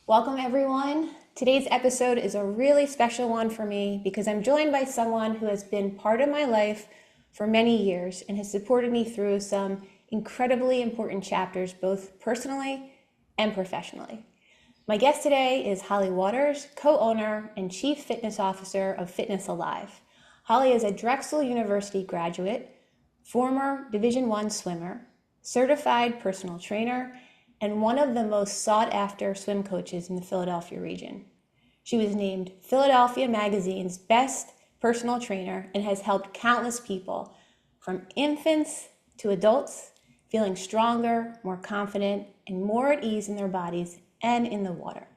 Welcome, everyone. Today's episode is a really special one for me because I'm joined by someone who has been part of my life for many years and has supported me through some incredibly important chapters, both personally and professionally. My guest today is Holly Waters, co-owner and chief fitness officer of Fitness Alive. Holly is a Drexel University graduate, former Division I swimmer, certified personal trainer, and one of the most sought-after swim coaches in the Philadelphia region. She was named Philadelphia Magazine's best personal trainer and has helped countless people, from infants to adults, feeling stronger, more confident, and more at ease in their bodies and in the water.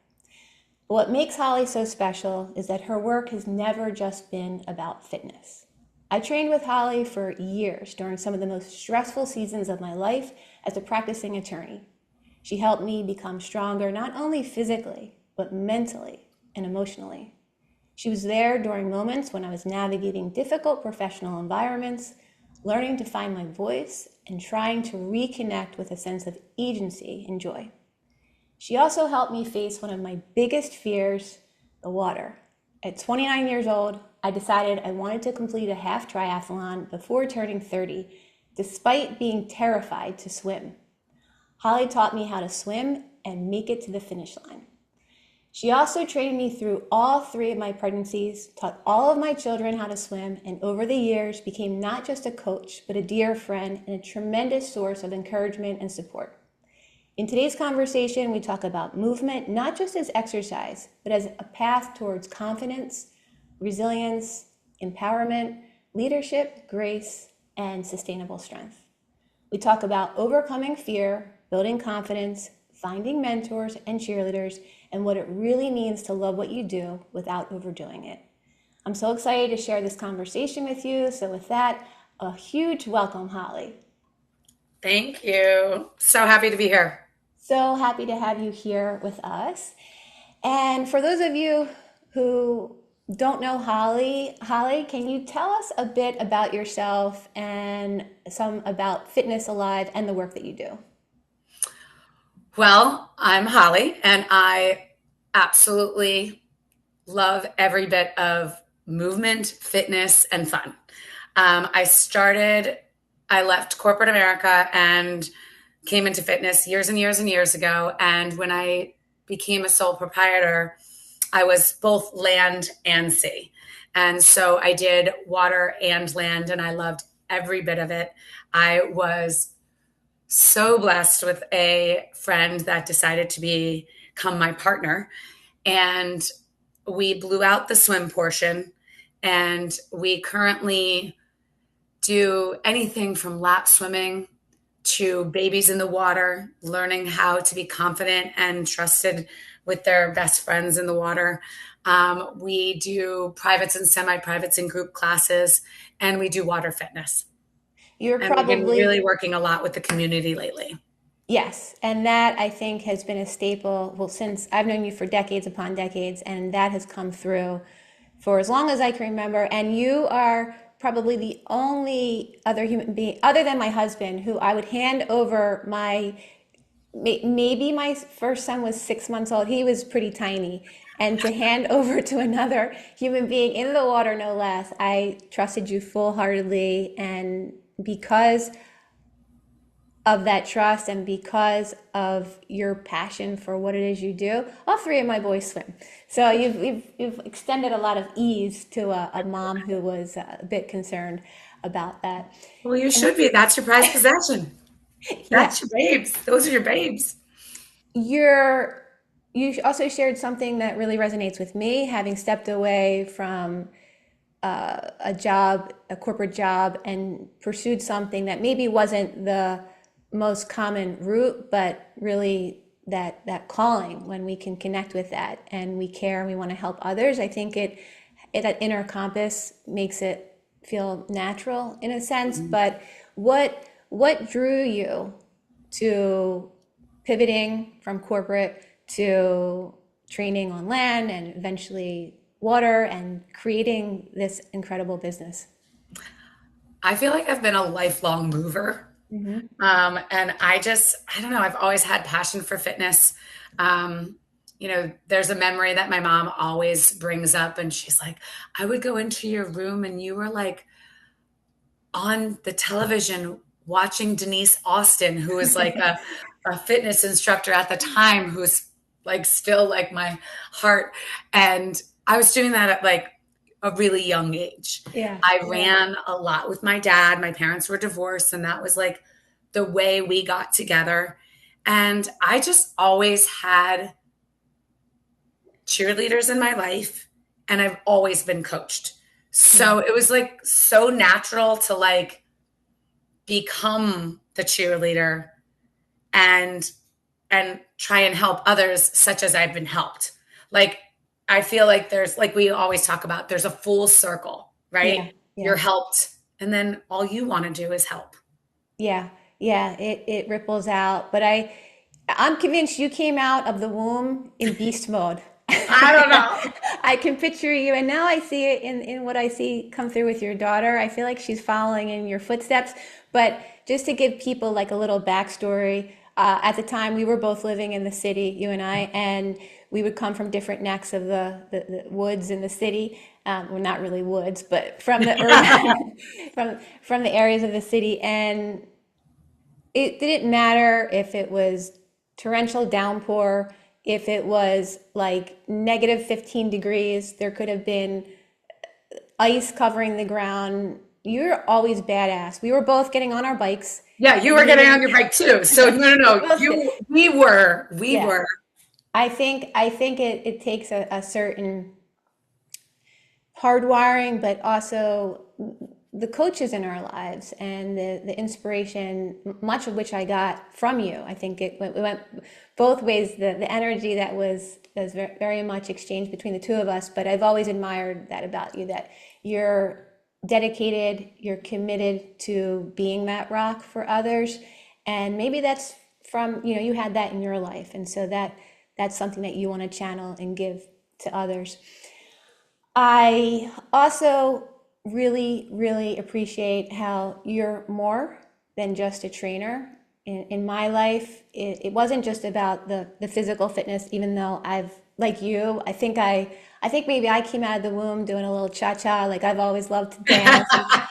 But what makes Holly so special is that her work has never just been about fitness. I trained with Holly for years during some of the most stressful seasons of my life as a practicing attorney. She helped me become stronger, not only physically, but mentally and emotionally. She was there during moments when I was navigating difficult professional environments, learning to find my voice, and trying to reconnect with a sense of agency and joy. She also helped me face one of my biggest fears, the water. At 29 years old, I decided I wanted to complete a half triathlon before turning 30, despite being terrified to swim. Holly taught me how to swim and make it to the finish line. She also trained me through all three of my pregnancies, taught all of my children how to swim, and over the years became not just a coach, but a dear friend and a tremendous source of encouragement and support. In today's conversation, we talk about movement, not just as exercise, but as a path towards confidence, resilience, empowerment, leadership, grace, and sustainable strength. We talk about overcoming fear, building confidence, finding mentors and cheerleaders, and what it really means to love what you do without overdoing it. I'm so excited to share this conversation with you. So with that, a huge welcome, Holly. Thank you. So happy to be here. So happy to have you here with us. And for those of you who don't know Holly, can you tell us a bit about yourself and some about Fitness Alive and the work that you do? Well, I'm Holly, and I absolutely love every bit of movement, fitness, and fun. I left corporate America and came into fitness years and years and years ago. And when I became a sole proprietor, I was both land and sea. And so I did water and land, and I loved every bit of it. I was so blessed with a friend that decided to become my partner. And we blew out the swim portion. And we currently do anything from lap swimming to babies in the water, learning how to be confident and trusted with their best friends in the water. We do privates and semi-privates and group classes, and we do water fitness. You're And we've been probably really working a lot with the community lately. Yes, and that I think has been a staple, well, since I've known you for decades upon decades, and that has come through for as long as I can remember. And you are probably the only other human being, other than my husband, who I would hand over maybe my first son was 6 months old. He was pretty tiny. And to hand over to another human being in the water, no less, I trusted you full heartedly. And because of that trust and because of your passion for what it is you do, all three of my boys swim. So you've extended a lot of ease to a mom who was a bit concerned about that. Well, you should be. That's your prized possession. Yeah, That's your babes. Those are your babes. you're you also shared something that really resonates with me, having stepped away from a job, a corporate job, and pursued something that maybe wasn't the most common route, but really that calling when we can connect with that and we care and we want to help others. I think it that inner compass makes it feel natural in a sense. But what drew you to pivoting from corporate to training on land and eventually water and creating this incredible business? I feel like I've been a lifelong mover. Hmm. And I don't know, I've always had passion for fitness. Um, there's a memory that my mom always brings up, and she's like, I would go into your room and you were like on the television watching Denise Austin, who was like a fitness instructor at the time, who's like still like my heart. And I was doing that at like a really young age. Yeah. I Yeah. ran a lot with my dad. My parents were divorced, and that was like the way we got together. And I just always had cheerleaders in my life, and I've always been coached. Yeah. So it was like so natural to like become the cheerleader and try and help others such as I've been helped. Like I feel like there's, like we always talk about, there's a full circle, right? Yeah. You're Yeah. helped, and then all you want to do is help. Yeah. Yeah. It ripples out. But I'm convinced you came out of the womb in beast mode. I don't know. I can picture you, and now I see it in what I see come through with your daughter. I feel like she's following in your footsteps. But just to give people like a little backstory, at the time we were both living in the city, you and we would come from different necks of the woods in the city. Well, not really woods, but from the urban, from the areas of the city, and it didn't matter if it was torrential downpour, if it was like negative 15 degrees, there could have been ice covering the ground. You're always badass. We were both getting on our bikes. Yeah, you were getting on Leaving. your bike too. So We no. both did. We Yeah. were. I think it takes a certain hardwiring, but also the coaches in our lives and the inspiration, much of which I got from you. I think it went both ways. The energy that was very much exchanged between the two of us. But I've always admired that about you, that you're dedicated, you're committed to being that rock for others, and maybe that's from you had that in your life, and so that's something that you want to channel and give to others. I also really, really appreciate how you're more than just a trainer. In my life, it wasn't just about the physical fitness, even though like you, I think maybe I came out of the womb doing a little cha-cha, like I've always loved to dance,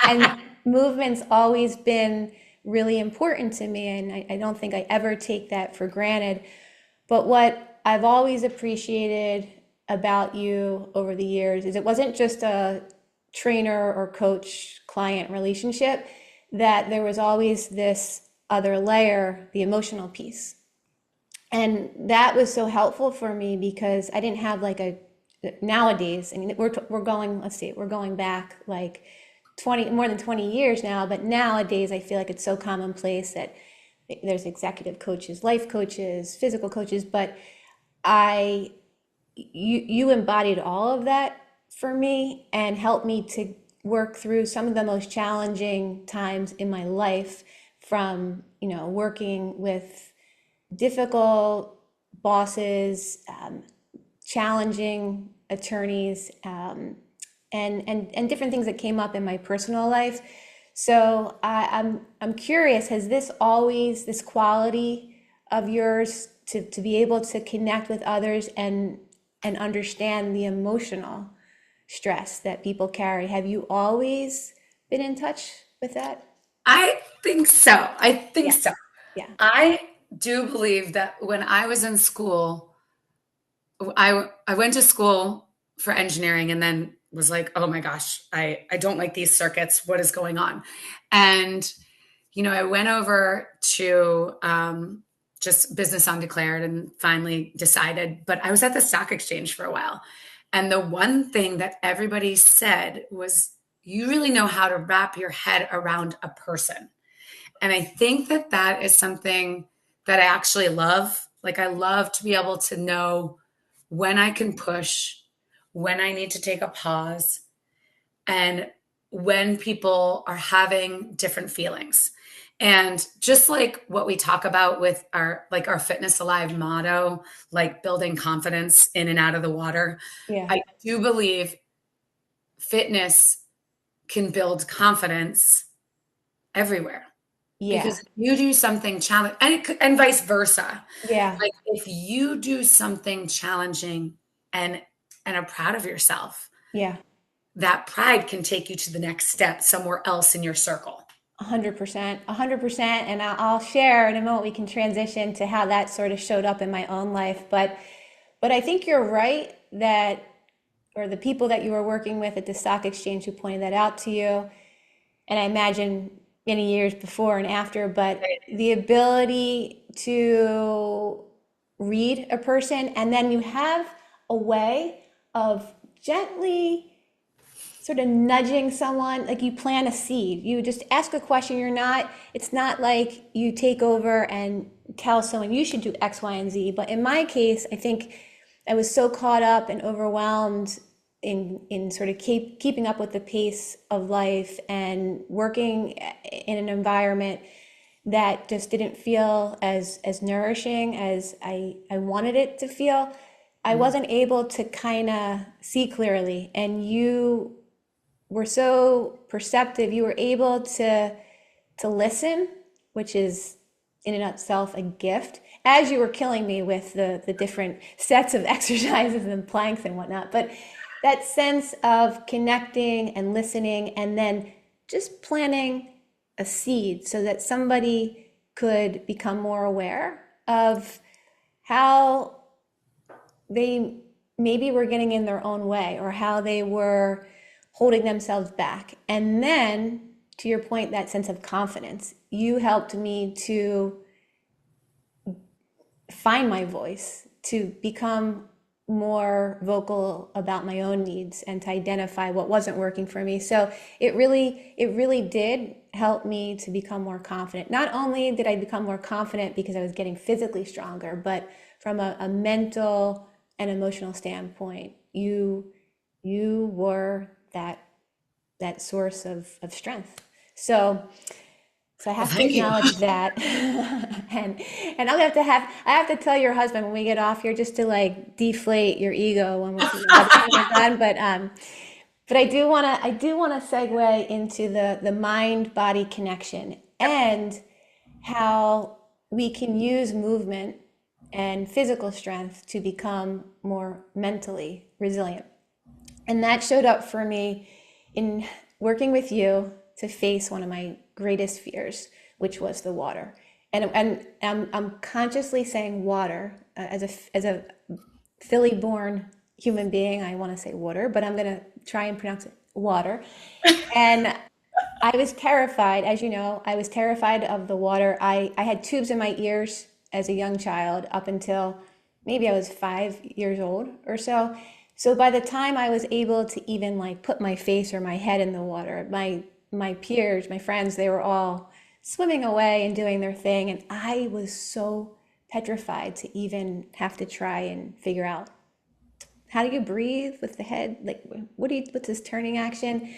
and movement's always been really important to me, and I don't think I ever take that for granted. But what I've always appreciated about you over the years is it wasn't just a trainer or coach client relationship, that there was always this other layer, the emotional piece. And that was so helpful for me because I didn't have like a nowadays. I mean, we're going, let's see, we're going back like 20 more than 20 years now, but nowadays I feel like it's so commonplace that there's executive coaches, life coaches, physical coaches, but I you embodied all of that for me and helped me to work through some of the most challenging times in my life, from working with difficult bosses, challenging attorneys, and different things that came up in my personal life. So I'm curious, has this always, this quality of yours to be able to connect with others and understand the emotional stress that people carry, have you always been in touch with that? I think so. I think Yeah. so. Yeah. I do believe that when I was in school, I went to school for engineering and then was like, oh my gosh, I don't like these circuits. What is going on? And, I went over to just business undeclared and finally decided, but I was at the stock exchange for a while. And the one thing that everybody said was, you really know how to wrap your head around a person. And I think that that is something that I actually love. Like, I love to be able to know when I can push, when I need to take a pause, and when people are having different feelings. And just like what we talk about with our Fitness Alive motto, like building confidence in and out of the water, Yeah. I do believe fitness can build confidence everywhere. Yeah. Because if you do something challenge and vice versa. Yeah. Like if you do something challenging and are proud of yourself, Yeah. that pride can take you to the next step somewhere else in your circle. 100%, 100%. And I'll share in a moment, we can transition to how that sort of showed up in my own life. But I think you're right that, or the people that you were working with at the stock exchange who pointed that out to you, and I imagine many years before and after, but the ability to read a person, and then you have a way of gently sort of nudging someone, like you plant a seed. You just ask a question. It's not like you take over and tell someone you should do X, Y, and Z. But in my case, I think I was so caught up and overwhelmed in sort of keeping up with the pace of life and working in an environment that just didn't feel as nourishing as I wanted it to feel. I wasn't able to kind of see clearly. And you were so perceptive. You were able to listen, which is in and of itself a gift, as you were killing me with the different sets of exercises and planks and whatnot. But that sense of connecting and listening, and then just planting a seed so that somebody could become more aware of how they maybe were getting in their own way, or how they were holding themselves back. And then, to your point, that sense of confidence, you helped me to find my voice, to become more vocal about my own needs, and to identify what wasn't working for me. So it really did help me to become more confident. Not only did I become more confident because I was getting physically stronger, but from a mental and emotional standpoint, you were that source of strength. So I Well, have to thank you. acknowledge that. And I have to tell your husband when we get off here, just to like deflate your ego when everything is done. But I do wanna segue into the mind body connection, and how we can use movement and physical strength to become more mentally resilient. And that showed up for me in working with you to face one of my greatest fears, which was the water. And I'm consciously saying water, as a Philly born human being. I want to say water, but I'm going to try and pronounce it water. And I was terrified, as you know, I was terrified of the water. I had tubes in my ears as a young child up until maybe I was 5 years old or so. So by the time I was able to even like put my face or my head in the water, my peers, my friends, they were all swimming away and doing their thing. And I was so petrified to even have to try and figure out, how do you breathe with the head? Like, what's this turning action?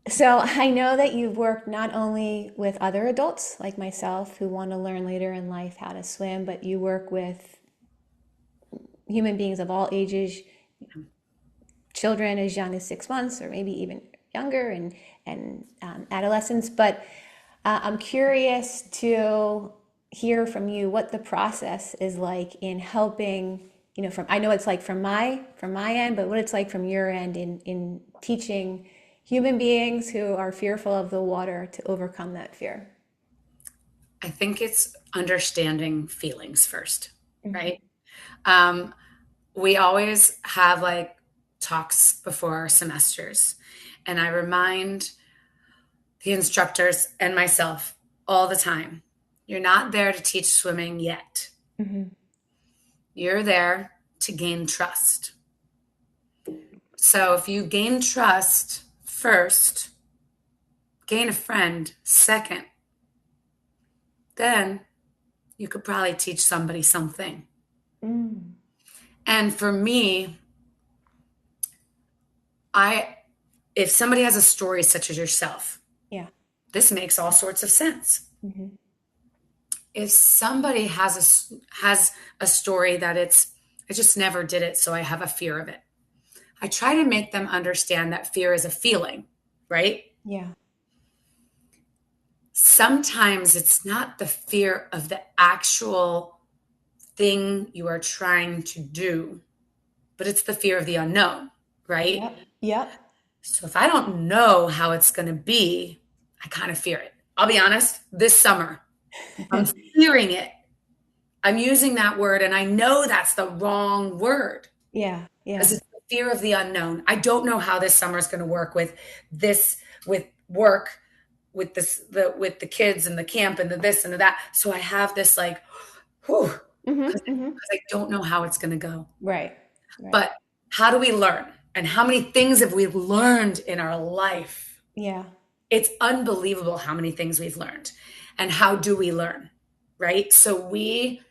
So I know that you've worked not only with other adults like myself who want to learn later in life how to swim, but you work with human beings of all ages, children as young as 6 months or maybe even younger, and adolescents. But I'm curious to hear from you what the process is like in helping, from, I know it's like from my end, but what it's like from your end in teaching human beings who are fearful of the water to overcome that fear. I think it's understanding feelings first, Mm-hmm. right? Um, we always have like talks before our semesters, and I remind the instructors and myself all the time, you're not there to teach swimming yet. Mm-hmm. You're there to gain trust. So if you gain trust first, gain a friend second, then you could probably teach somebody something. Mm. And for me, I if somebody has a story such as yourself, Yeah. this makes all sorts of sense. Mm-hmm. If somebody has a story that I just never did it, so I have a fear of it. I try to make them understand that fear is a feeling, right? Yeah. sometimes it's not the fear of the actual thing you are trying to do, but it's the fear of the unknown, right? Yep. Yep. So if I don't know how it's going to be, I kind of fear it. I'll be honest, this summer, I'm fearing it. I'm using that word and I know that's the wrong word Yeah. because Yeah. it's the fear of the unknown. I don't know how this summer is going to work with this, with work, with with the kids and the camp and the this and the that. So I have this like, whew, because Mm-hmm. Mm-hmm. I don't know how it's going to go. Right. Right. But how do we learn? And how many things have we learned in our life? Yeah. It's unbelievable how many things we've learned. And how do we learn? Right? So we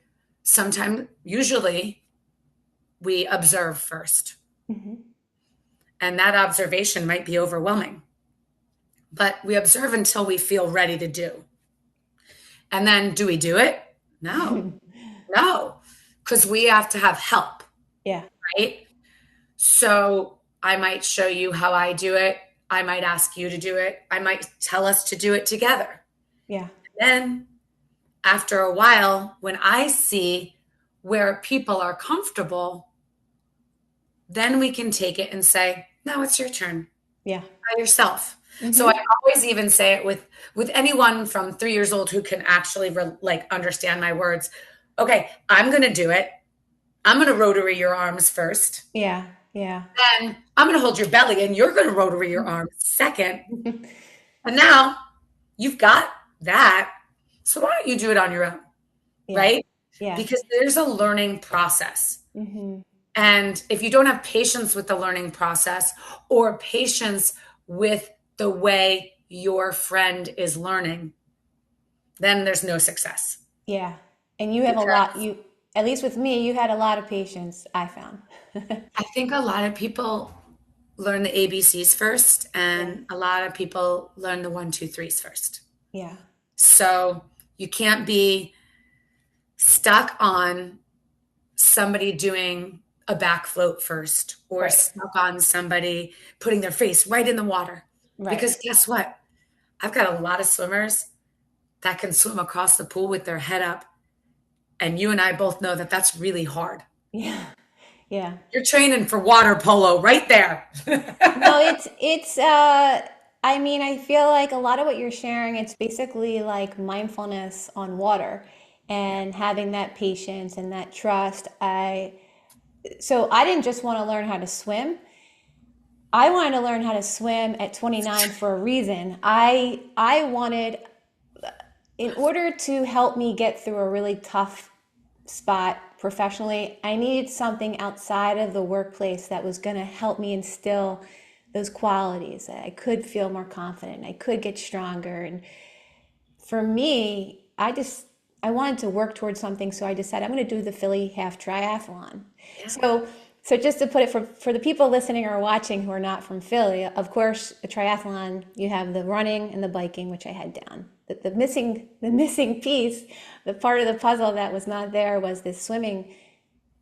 sometimes, usually, we observe first. Mm-hmm. And that observation might be overwhelming, but we observe until we feel ready to do. And then do we do it? No, no, because we have to have help, Yeah. right? So I might show you how I do it. I might ask you to do it. I might tell us to do it together. Yeah. Then, after a while, when I see where people are comfortable, then we can take it and say, no, it's your turn Yeah. by yourself. So I Mm-hmm. always even say it with anyone from 3 years old who can actually like understand my words. Okay, I'm going to do it. I'm going to rotary your arms first. Yeah. Yeah. Then I'm going to hold your belly and you're going to rotary your arms second. And now you've got that. So why don't you do it on your own? Yeah. Right? Yeah. Because there's a learning process. Mm-hmm. And if you don't have patience with the learning process or patience with the way your friend is learning, then there's no success. Yeah. And you have a lot, Because you, at least with me, you had a lot of patience, I found. I think a lot of people learn the ABCs first, Yeah. and a lot of people learn the one, two, threes first. Yeah. So you can't be stuck on somebody doing a back float first or Right. stuck on somebody putting their face right in the water. Right. Because guess what? I've got a lot of swimmers that can swim across the pool with their head up. And you and I both know that that's really hard. Yeah. Yeah. You're training for water polo right there. No, it's I mean, I feel like a lot of what you're sharing, it's basically like mindfulness on water and having that patience and that trust. I didn't just want to learn how to swim. I wanted to learn how to swim at 29 for a reason. I wanted, in order to help me get through a really tough spot professionally, I needed something outside of the workplace that was going to help me instill those qualities. That I could feel more confident, I could get stronger. And for me, I wanted to work towards something, so I decided I'm going to do the Philly half triathlon. Yeah. So just to put it for the people listening or watching who are not from Philly, of course, a triathlon, you have the running and the biking, which I had down. The missing piece, the part of the puzzle that was not there was this swimming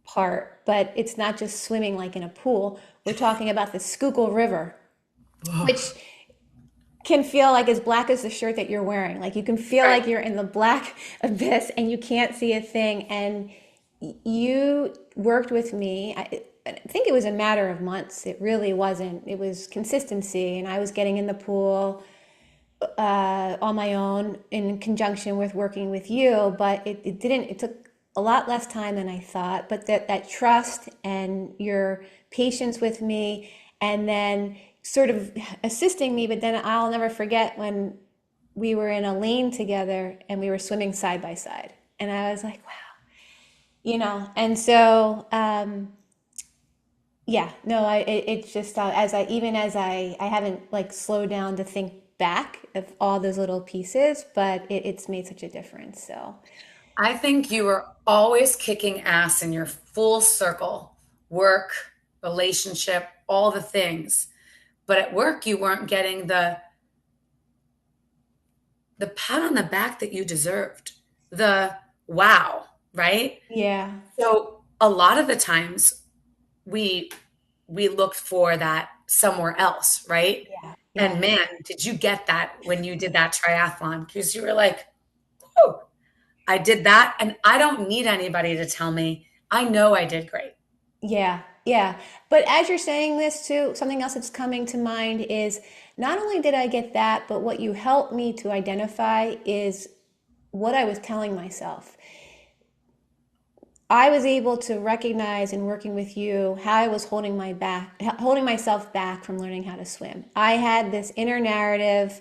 part, but it's not just swimming like in a pool. We're talking about the Schuylkill River, which can feel like as black as the shirt that you're wearing. Like you can feel Right. like you're in the black abyss and you can't see a thing. And you worked with me. I think it was a matter of months. It really wasn't. It was consistency. And I was getting in the pool on my own in conjunction with working with you. But it didn't, it took a lot less time than I thought. But that trust and your patience with me, and then sort of assisting me. But then I'll never forget when we were in a lane together and we were swimming side by side. And I was like, wow. And so yeah, no, it's just as I haven't like slowed down to think back of all those little pieces, but it's made such a difference. So I think you were always kicking ass in your full circle, work, relationship, all the things. But at work, you weren't getting the pat on the back that you deserved, the wow, right? yeah, So a lot of the times we we looked for that somewhere else, right? Yeah. And man, did you get that when you did that triathlon? Because you were like, oh, I did that. And I don't need anybody to tell me. I know I did great. Yeah, yeah. But as you're saying this too, something else that's coming to mind is not only did I get that, but what you helped me to identify is what I was telling myself. I was able to recognize in working with you how I was holding myself back from learning how to swim. I had this inner narrative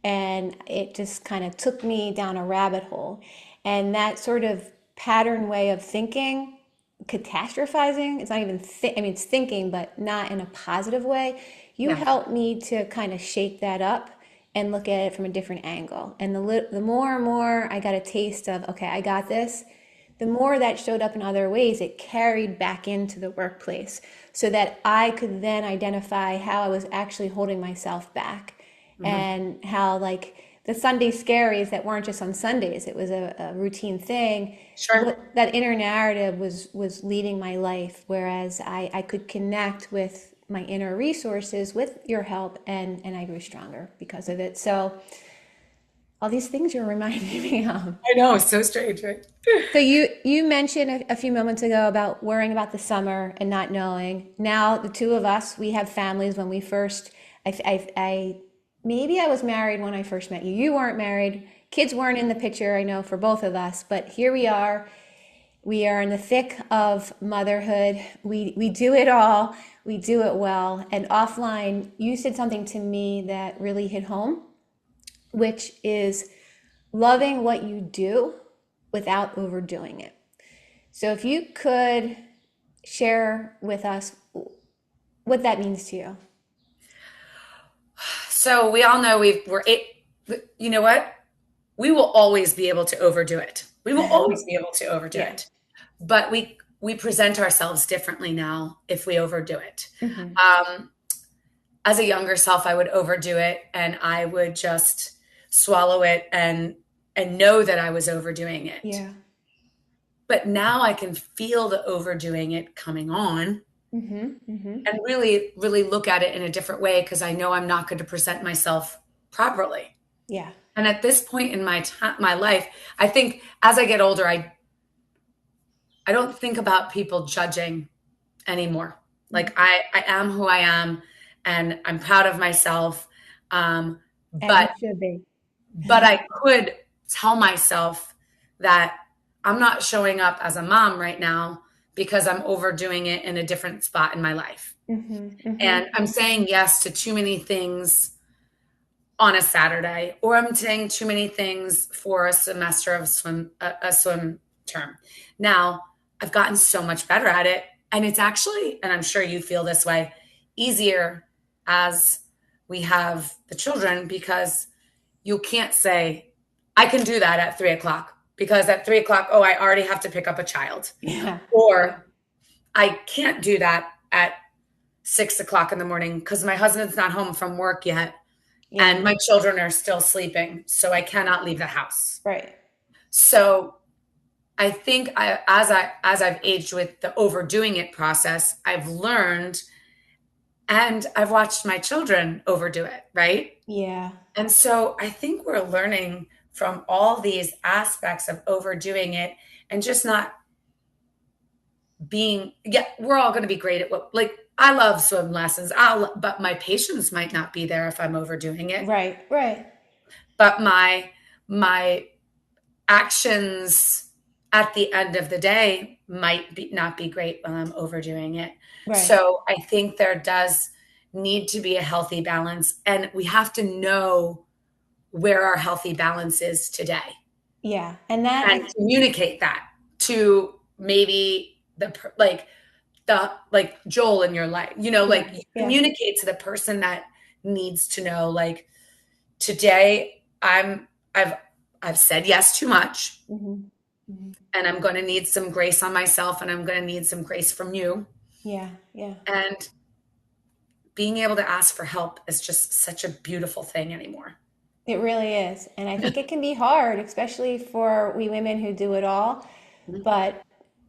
and it just kind of took me down a rabbit hole. And that sort of pattern way of thinking, catastrophizing, it's not even, I mean, it's thinking, but not in a positive way. You Yeah. helped me to kind of shake that up and look at it from a different angle. And the more and more I got a taste of, okay, I got this, the more that showed up in other ways, it carried back into the workplace so that I could then identify how I was actually holding myself back Hmm. and how, like, the Sunday scaries that weren't just on Sundays, it was a routine thing. Sure. What that inner narrative was leading my life, whereas I could connect with my inner resources with your help, and I grew stronger because of it. So all these things you're reminding me of. I know. It's so strange, right? So you mentioned a few moments ago about worrying about the summer and not knowing. Now the two of us, we have families. When we first, I maybe I was married when I first met you. You weren't married. Kids weren't in the picture. I know for both of us, but here we are. We are in the thick of motherhood. We do it all. We do it well. And offline, you said something to me that really hit home, which is loving what you do without overdoing it. So if you could share with us what that means to you. So we all know you know what? We will always be able to overdo it. We will always be able to overdo Yeah. it. But we present ourselves differently now if we overdo it. Hmm. Um, as a younger self, I would overdo it and I would just swallow it and know that I was overdoing it. Yeah. But now I can feel the overdoing it coming on Hmm. Hmm. and really, really look at it in a different way because I know I'm not going to present myself properly. Yeah. And at this point in my life, I think as I get older, I don't think about people judging anymore. Like I am who I am, and I'm proud of myself. Um, As you but should be. but I could tell myself that I'm not showing up as a mom right now because I'm overdoing it in a different spot in my life. Hmm. Hmm. And I'm saying yes to too many things on a Saturday, or I'm saying too many things for a semester of a swim term. Now, I've gotten so much better at it. And it's actually, and I'm sure you feel this way, easier as we have the children because you can't say, I can do that at 3 o'clock because at 3 o'clock, oh, I already have to pick up a child. Yeah. Yeah. Or I can't do that at 6 o'clock in the morning because my husband's not home from work yet Yeah. and my children are still sleeping, so I cannot leave the house. Right. So I think as I've aged with the overdoing it process, I've learned and I've watched my children overdo it, right? Yeah. And so I think we're learning from all these aspects of overdoing it and just not being, yeah, we're all going to be great at what, like, I love swim lessons, but my patience might not be there if I'm overdoing it. Right. Right. But my actions at the end of the day might be not be great when I'm overdoing it. Right. So I think there does need to be a healthy balance, and we have to know where our healthy balance is today Yeah. And that and communicate that to maybe like Joel in your life. You know, yeah. like you Yeah. communicate to the person that needs to know, like, today I've said yes too much Hmm. Hmm. and I'm going to need some grace on myself and I'm going to need some grace from you. Yeah. Yeah. And being able to ask for help is just such a beautiful thing anymore. It really is. And I think it can be hard, especially for we women who do it all. Mhm. But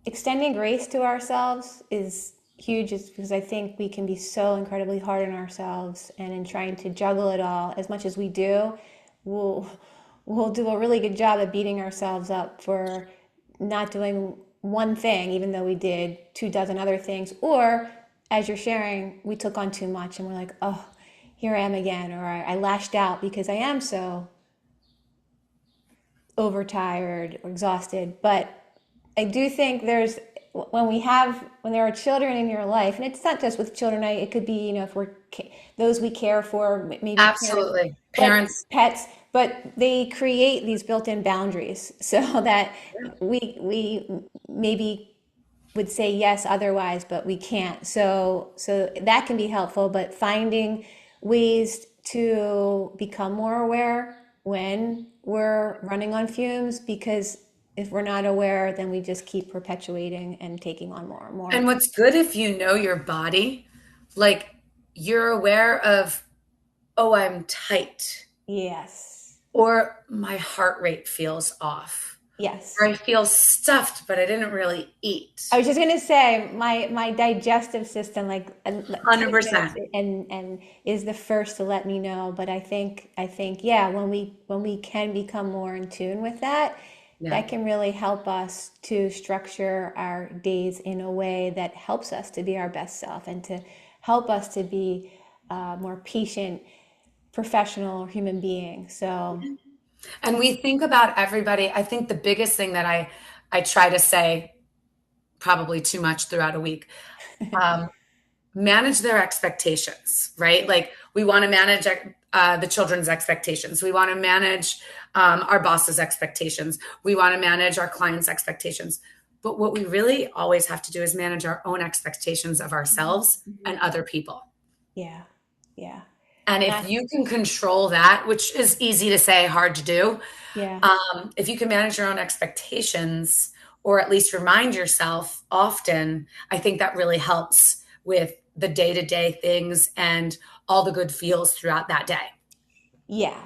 extending grace to ourselves is huge is because I think we can be so incredibly hard on ourselves, and in trying to juggle it all as much as we do, we'll we'll do a really good job of beating ourselves up for not doing one thing, even though we did 2 dozen other things. Or, as you're sharing, we took on too much and we're like, oh, here I am again, or I lashed out because I am so overtired or exhausted. But I do think there's when there are children in your life, and it's not just with children. It could be, if we're those we care for, maybe parents, Absolutely. but Parents, pets. But they create these built-in boundaries so that we maybe would say yes otherwise, but we can't. So that can be helpful, but finding ways to become more aware when we're running on fumes, because if we're not aware, then we just keep perpetuating and taking on more and more. and what's good if you know your body, like you're aware of, oh, I'm tight, Yes. or my heart rate feels off, or Yes. I feel stuffed, but I didn't really eat. I was just gonna say my digestive system, like, 100%. and is the first to let me know. But I think yeah, when we can become more in tune with that, Yeah. that can really help us to structure our days in a way that helps us to be our best self, and to help us to be more patient, professional human being. So And we think about everybody. I think the biggest thing that I try to say probably too much throughout a week, um, manage their expectations, right? Like we want to manage the children's expectations. We want to manage our boss's expectations. We want to manage our clients' expectations. But what we really always have to do is manage our own expectations of ourselves and other people. yeah, yeah, And and if you can control that, which is easy to say, hard to do, yeah. if you can manage your own expectations or at least remind yourself often, I think that really helps with the day to day things and all the good feels throughout that day. Yeah.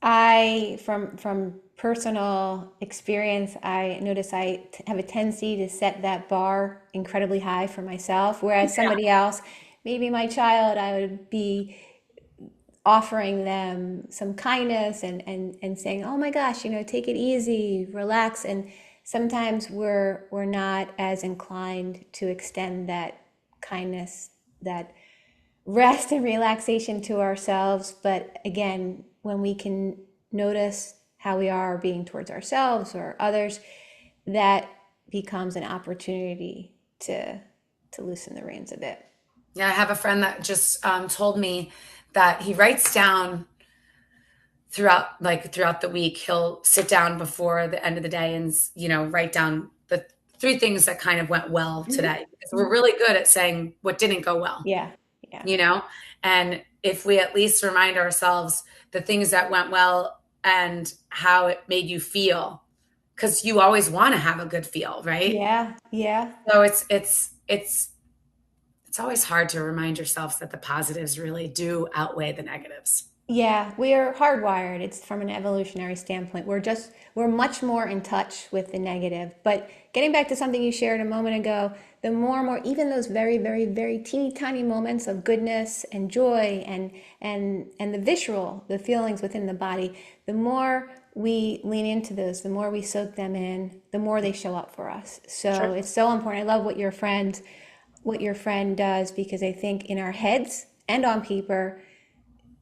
I from personal experience, I notice have a tendency to set that bar incredibly high for myself, whereas Yeah. somebody else, maybe my child, I would be offering them some kindness and saying, "Oh my gosh, take it easy, relax." And sometimes we're not as inclined to extend that kindness, that rest and relaxation to ourselves. But again, when we can notice how we are being towards ourselves or others, that becomes an opportunity to loosen the reins a bit. Yeah, I have a friend that just told me that he writes down throughout the week. He'll sit down before the end of the day and write down the three things that kind of went well Mhm. today. Because we're really good at saying what didn't go well. Yeah, yeah, you know? And if we at least remind ourselves the things that went well and how it made you feel, because you always want to have a good feel, right? yeah, yeah. So it's always hard to remind yourself that the positives really do outweigh the negatives. Yeah, we are hardwired. It's from an evolutionary standpoint. We're much more in touch with the negative. But getting back to something you shared a moment ago, the more and more, even those very, very, very teeny tiny moments of goodness and joy and the visceral, the feelings within the body, the more we lean into those, the more we soak them in, the more they show up for us. So Sure. it's so important. I love what your friend does, because I think in our heads and on paper,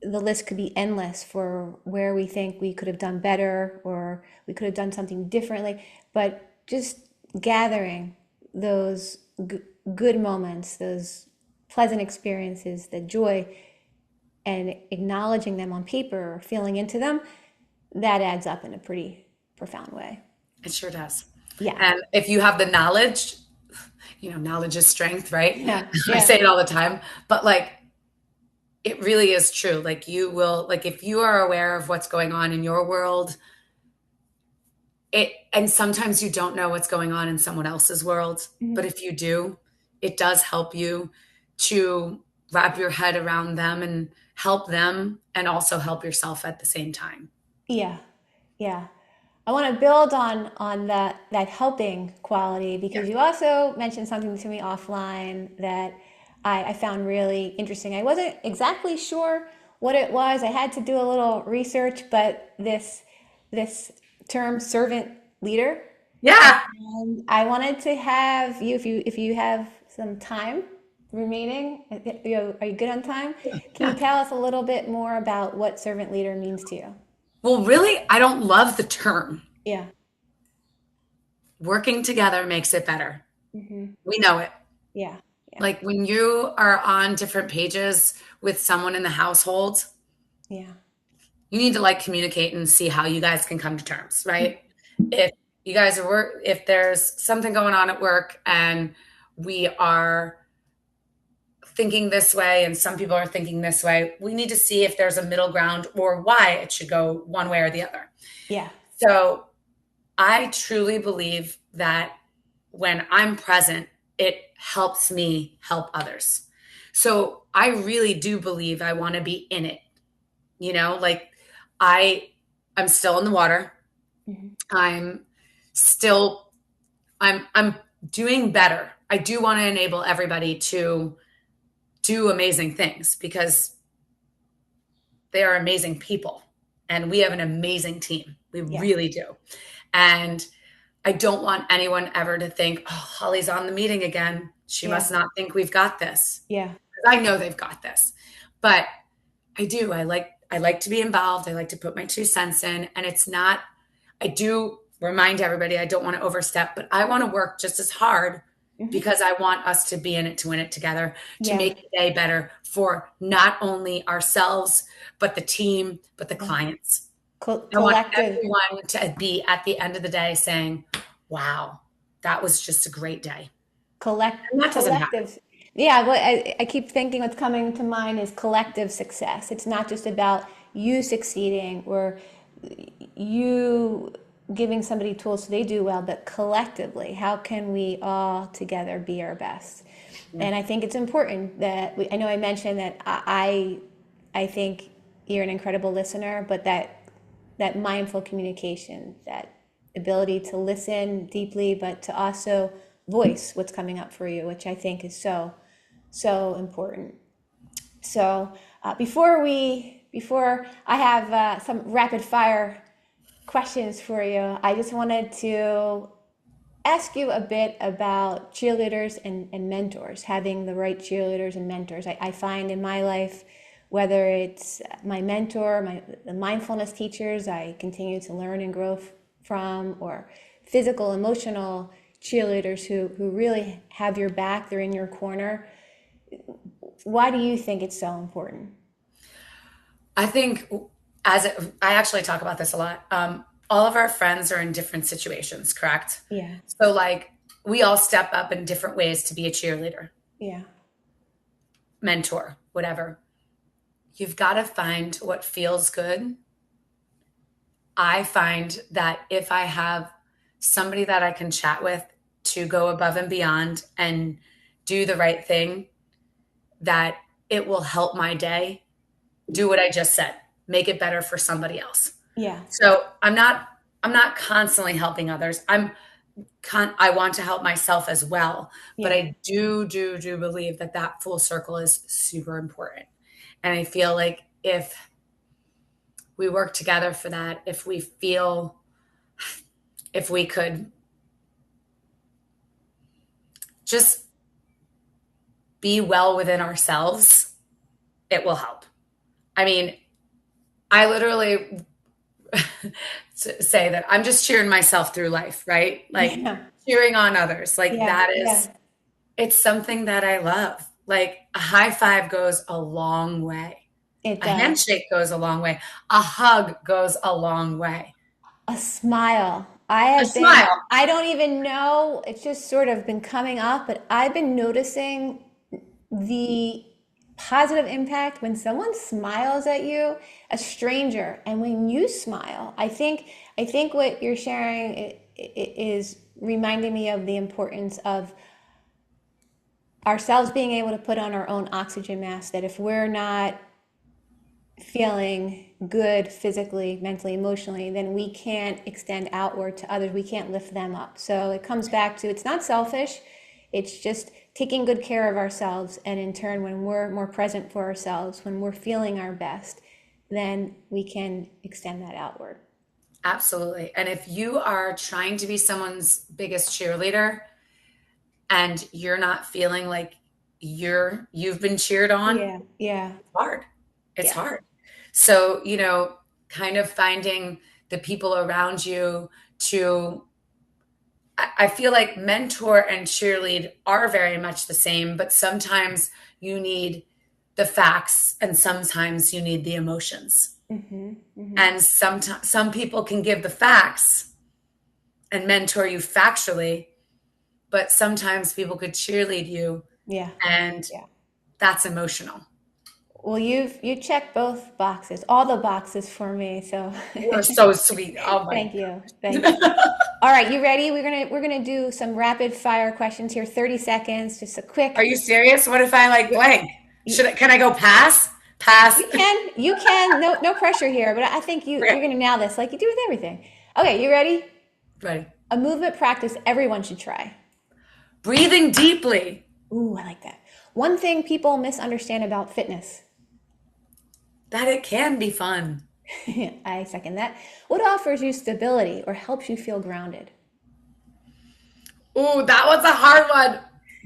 the list could be endless for where we think we could have done better, or we could have done something differently. But just gathering those good moments, those pleasant experiences, the joy, and acknowledging them on paper or feeling into them, that adds up in a pretty profound way. It sure does. Yeah. And if you have the knowledge, knowledge is strength, right? Yeah. I Yeah. say it all the time, but like it really is true. Like you will, like if you are aware of what's going on in your world, and sometimes you don't know what's going on in someone else's world, but Mhm. if you do, it does help you to wrap your head around them and help them and also help yourself at the same time. Yeah. Yeah. I want to build on that helping quality, because you also mentioned something to me offline that I found really interesting. I wasn't exactly sure what it was. I had to do a little research, but this term servant leader, Yeah. and I wanted to have you, if you have some time remaining, are you good on time? Can you Yeah. tell us a little bit more about what servant leader means to you? Well, really, I don't love the term. Yeah. Working together makes it better. Hmm. We know it. Yeah. Yeah. Like when you are on different pages with someone in the household, Yeah. you need to like communicate and see how you guys can come to terms, right? If you guys are if there's something going on at work and we are thinking this way and some people are thinking this way, we need to see if there's a middle ground or why it should go one way or the other. Yeah. So I truly believe that when I'm present, it helps me help others. So I really do believe I want to be in it. Like I I'm still in the water. Hmm. I'm still I'm doing better. I do want to enable everybody to do amazing things because they are amazing people and we have an amazing team. We Yeah. really do. And I don't want anyone ever to think, oh, Holly's on the meeting again. She Yeah. must not think we've got this. Yeah. I know they've got this. But I do. I like to be involved. I like to put my 2 cents in. And it's not, I do remind everybody I don't want to overstep, but I want to work just as hard Hmm. because I want us to be in it to win it together, to Yeah. make the day better for not only ourselves, but the team, but the Yeah. clients. I want Collective. everyone to be at the end of the day saying, wow, that was just a great day. And that doesn't happen. Collective. Yeah, what I keep thinking what's coming to mind is collective success. It's not just about you succeeding or you giving somebody tools so they do well, but collectively, how can we all together be our best? Yeah. And I think it's important that I know I mentioned that I think you're an incredible listener, but that mindful communication, that ability to listen deeply, but to also voice what's coming up for you, which I think is so important. So before I have some rapid fire questions for you, I just wanted to ask you a bit about cheerleaders and mentors, having the right cheerleaders and mentors. I find in my life, whether it's my mentor, the mindfulness teachers I continue to learn and grow from, or physical, emotional cheerleaders who really have your back, they're in your corner. Why do you think it's so important? I think I actually talk about this a lot. All of our friends are in different situations, correct? Yeah, So like we all step up in different ways to be a cheerleader, yeah, mentor, whatever. You've got to find what feels good. I find that if I have somebody that I can chat with to go above and beyond and do the right thing, that it will help my day do what I just said, make it better for somebody else. yeah, So I'm not constantly helping others. I want to help myself as well, but yeah, I do believe that full circle is super important. And I feel like if we work together for that, if we could just be well within ourselves, it will help. I mean, I literally say that I'm just cheering myself through life, right? Like yeah, cheering on others. Like yeah, that yeah. is, it's something that I love. Like a high five goes a long way. It A does. handshake goes a long way. A hug goes a long way. A smile. A smile. I don't even know, it's just sort of been coming up, but I've been noticing the positive impact when someone smiles at you, a stranger, and when you smile. I think what you're sharing is reminding me of the importance of ourselves being able to put on our own oxygen mask, that if we're not feeling good physically, mentally, emotionally, then we can't extend outward to others. We can't lift them up. So it comes back to, it's not selfish. It's just taking good care of ourselves. And in turn, when we're more present for ourselves, when we're feeling our best, then we can extend that outward. Absolutely. And if you are trying to be someone's biggest cheerleader and you're not feeling like you've been cheered on, Yeah. Yeah. it's hard. It's Yeah. hard. So, kind of finding the people around you to, I feel like mentor and cheerlead are very much the same, but sometimes you need the facts and sometimes you need the emotions. Mm-hmm. Mm-hmm. And some people can give the facts and mentor you factually, but sometimes people could cheerlead you, Yeah. and Yeah. that's emotional. Well, you checked both boxes, all the boxes for me. So You're so sweet. Oh my thank you. Thank you. All right, you ready? We're gonna do some rapid fire questions here, 30 seconds, just a Are quick. you serious? What if I like blank? You, Can I go pass? Pass. you can. No pressure here, but I think you're Okay. gonna nail this like you do with everything. Okay, you ready? Ready. A movement practice everyone should try. Breathing deeply. Ooh, I like that. One thing people misunderstand about fitness. That it can be fun. I second that. What offers you stability or helps you feel grounded? Ooh, that was a hard one.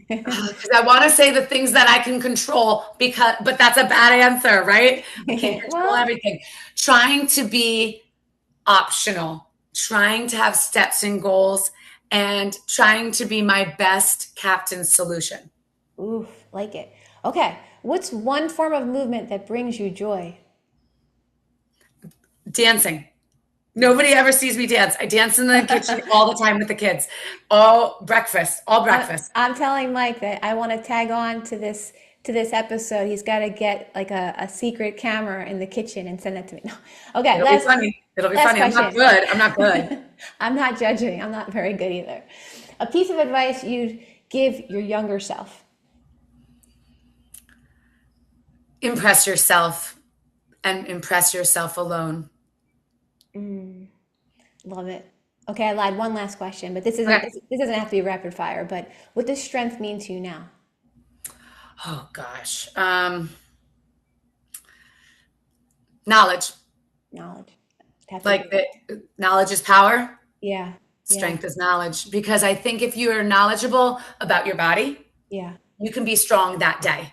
Because I want to say the things that I can control, but that's a bad answer, right? I can't control Well, everything. Trying to be optional, trying to have steps and goals, and trying to be my best captain solution. oof, like it. Okay, what's one form of movement that brings you joy? Dancing. Nobody ever sees me dance. I dance in the kitchen all the time with the kids. All breakfast. I'm telling Mike that I want to tag on to this episode. He's got to get like a secret camera in the kitchen and send that to me. No. Okay, It'll be funny. It'll be last funny. I'm not question. good. I'm not good. I'm not judging. I'm not very good either. A piece of advice you'd give your younger self. Impress yourself and impress yourself alone. Love it. Okay, I lied. One last question, but this isn't Okay. this doesn't have to be rapid fire. But what does strength mean to you now? Oh gosh. Knowledge. Knowledge. Have to Like agree. knowledge is power. Yeah. Yeah. Strength is knowledge. Because I think if you are knowledgeable about your body, Yeah. you can be strong that day.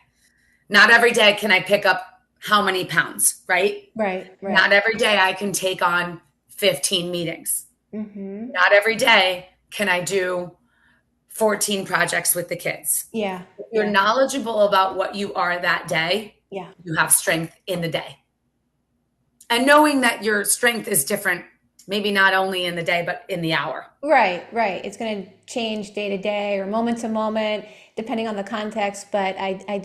Not every day can I pick up how many pounds, right? Right. Right. Not every day I can take on 15 meetings. Mm-hmm. Not every day can I do 14 projects with the kids. Yeah. If you're Yeah. knowledgeable about what you are that day, Yeah. you have strength in the day. And knowing that your strength is different, maybe not only in the day, but in the hour. Right. Right. It's going to change day to day or moment to moment, depending on the context. But I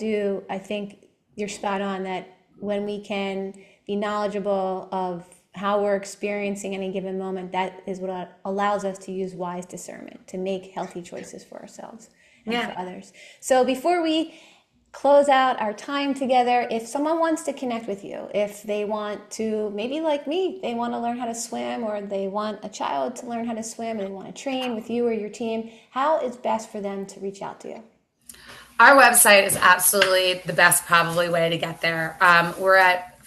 think you're spot on that when we can be knowledgeable of how we're experiencing any given moment, that is what allows us to use wise discernment to make healthy choices for ourselves and for Yeah. others. So before we close out our time together, if someone wants to connect with you, if they want to, maybe like me, they want to learn how to swim, or they want a child to learn how to swim and they want to train with you or your team, how is best for them to reach out to you? Our website is absolutely the best probably way to get there. We're at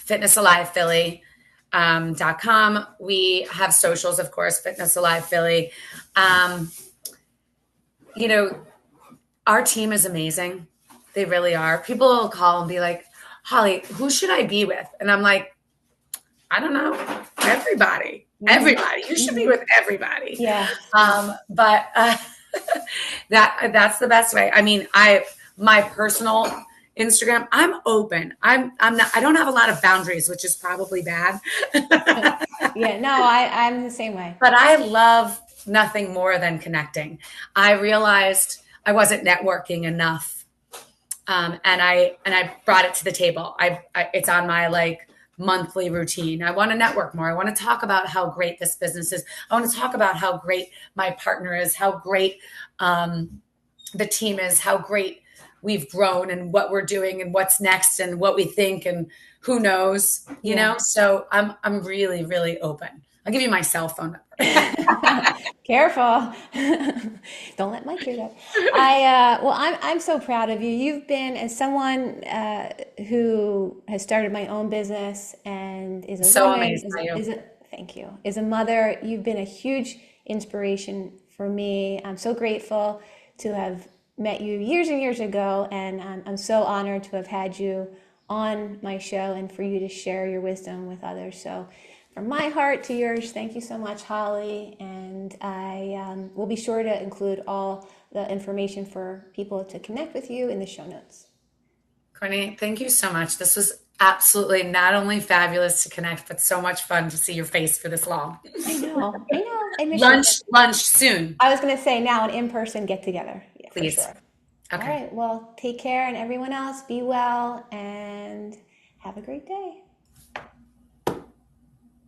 fitnessalivephilly.com. We have socials, of course, Fitness Alive Philly. Um, you know, our team is amazing. They really are. People will call and be like, Holly, who should I be with? And I'm like, I don't know. Everybody. Mm-hmm. Everybody. You should be Mm-hmm. with everybody. Yeah. But that's the best way. I mean, my personal Instagram, I'm open. I'm not, I don't have a lot of boundaries, which is probably bad. Yeah. No, I'm the same way. But I love nothing more than connecting. I realized I wasn't networking enough. And I brought it to the table. It's on my like monthly routine. I want to network more. I want to talk about how great this business is. I want to talk about how great my partner is, how great the team is, how great we've grown and what we're doing and what's next and what we think and who knows, you Yeah. know? So I'm really, really open. I'll give you my cell phone number. Careful. Don't let Mike hear that. Well, I'm so proud of you. You've been, as someone who has started my own business and is a So woman, amazed by you. thank you, is a mother, you've been a huge inspiration for me. I'm so grateful to have met you years and years ago, and I'm so honored to have had you on my show and for you to share your wisdom with others. So from my heart to yours, thank you so much, Holly. And I will be sure to include all the information for people to connect with you in the show notes. Courtney, thank you so much. This was absolutely not only fabulous to connect, but so much fun to see your face for this long. I know. I miss you. Lunch soon, I was going to say now an in-person get together. Yeah, for please. sure. All Okay. right. Well, take care, and everyone else, be well and have a great day.